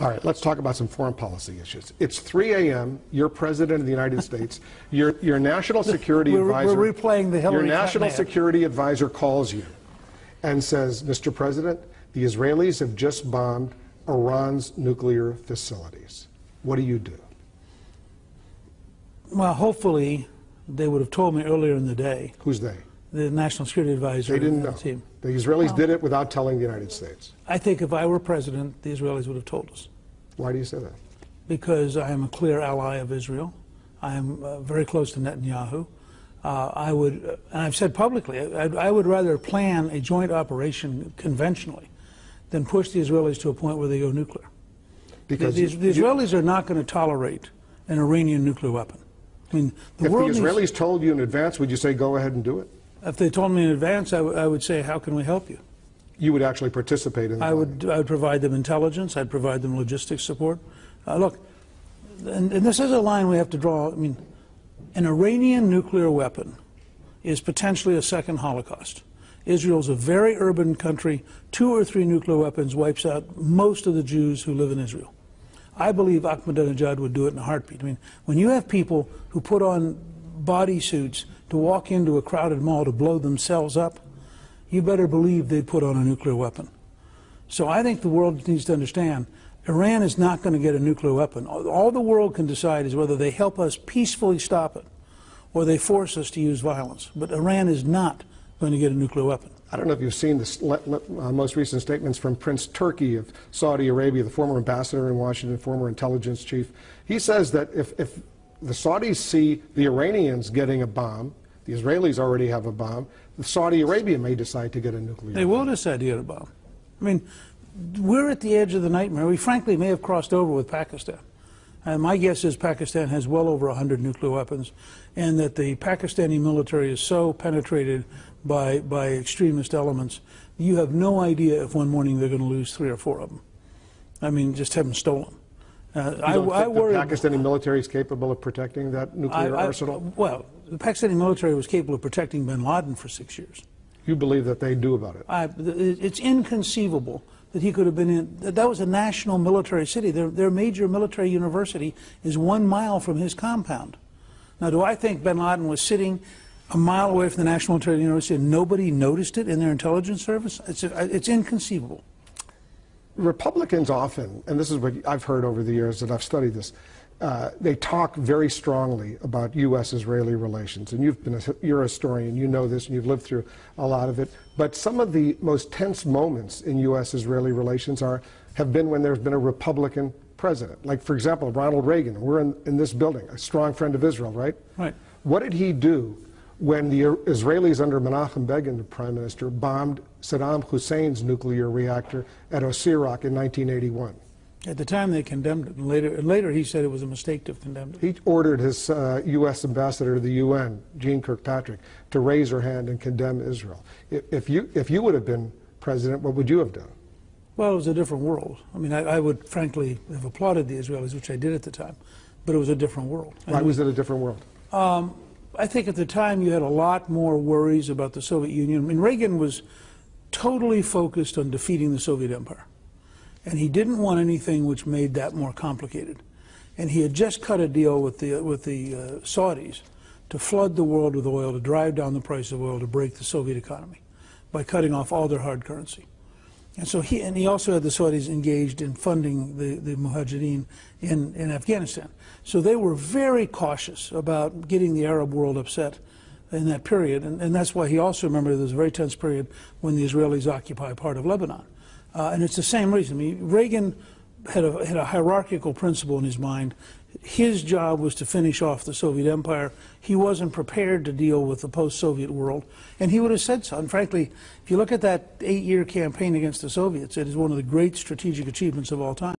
All right, let's talk about some foreign policy issues. It's 3 a.m. You're president of the United States. Your national security advisor. We're replaying the Hillary Your national security advisor calls you and says, Mr. President, the Israelis have just bombed Iran's nuclear facilities. What do you do? Well, hopefully they would have told me earlier in the day. Who's they? The national security advisor. They didn't know. Team. The Israelis did it without telling the United States. I think if I were president, the Israelis would have told us. Why do you say that? Because I am a clear ally of Israel. I am very close to Netanyahu. I would, and I've said publicly, I would rather plan a joint operation conventionally than push the Israelis to a point where they go nuclear. Because the Israelis are not going to tolerate an Iranian nuclear weapon. I mean, if the Israelis told you in advance, would you say go ahead and do it? If they told me in advance, I would say, how can we help you? You would actually participate in that? I would provide them intelligence. I'd provide them logistics support. Look, and this is a line we have to draw. I mean, an Iranian nuclear weapon is potentially a second Holocaust. Israel's a very urban country. 2 or 3 nuclear weapons wipes out most of the Jews who live in Israel. I believe Ahmadinejad would do it in a heartbeat. I mean, when you have people who put on bodysuits to walk into a crowded mall to blow themselves up, you better believe they'd put on a nuclear weapon. So I think the world needs to understand Iran is not going to get a nuclear weapon. All the world can decide is whether they help us peacefully stop it or they force us to use violence. But Iran is not going to get a nuclear weapon. I don't know if you've seen the most recent statements from Prince Turki of Saudi Arabia, the former ambassador in Washington, former intelligence chief. He says that if the Saudis see the Iranians getting a bomb, the Israelis already have a bomb, Saudi Arabia may decide to get a nuclear bomb. They will decide to get a bomb. I mean, we're at the edge of the nightmare. We frankly may have crossed over with Pakistan. My guess is Pakistan has well over 100 nuclear weapons, and that the Pakistani military is so penetrated by extremist elements, you have no idea if one morning they're going to lose 3 or 4 of them. I mean, just have them stolen. I worry the Pakistani military is capable of protecting that nuclear arsenal? Well, the Pakistani military was capable of protecting bin Laden for 6 years. You believe that they do about it? It's inconceivable that he could have been in. That was a national military city. Their major military university is 1 mile from his compound. Now, do I think bin Laden was sitting a mile away from the National Military University and nobody noticed it in their intelligence service? It's inconceivable. Republicans often, and this is what I've heard over the years that I've studied this, they talk very strongly about U.S.-Israeli relations. And you're a historian, you know this, and you've lived through a lot of it. But some of the most tense moments in U.S.-Israeli relations have been when there's been a Republican president. Like, for example, Ronald Reagan. We're in this building, a strong friend of Israel, right? Right. What did he do when the Israelis under Menachem Begin, the prime minister, bombed Saddam Hussein's nuclear reactor at Osirak in 1981? At the time, they condemned it. And later he said it was a mistake to have condemned it. He ordered his U.S. ambassador to the UN, Jean Kirkpatrick, to raise her hand and condemn Israel. If you would have been president, what would you have done? Well, it was a different world. I mean, I would frankly have applauded the Israelis, which I did at the time, but it was a different world. Why was it a different world? I think at the time you had a lot more worries about the Soviet Union. I mean, Reagan was totally focused on defeating the Soviet Empire. And he didn't want anything which made that more complicated. And he had just cut a deal with the Saudis to flood the world with oil, to drive down the price of oil, to break the Soviet economy by cutting off all their hard currency. And so he also had the Saudis engaged in funding the Mujahideen in Afghanistan. So they were very cautious about getting the Arab world upset in that period. And that's why he also, remember, there was a very tense period when the Israelis occupy part of Lebanon. And it's the same reason. I mean, Reagan had a hierarchical principle in his mind. His job was to finish off the Soviet Empire. He wasn't prepared to deal with the post-Soviet world, and he would have said so. And frankly, if you look at that 8-year campaign against the Soviets, it is one of the great strategic achievements of all time.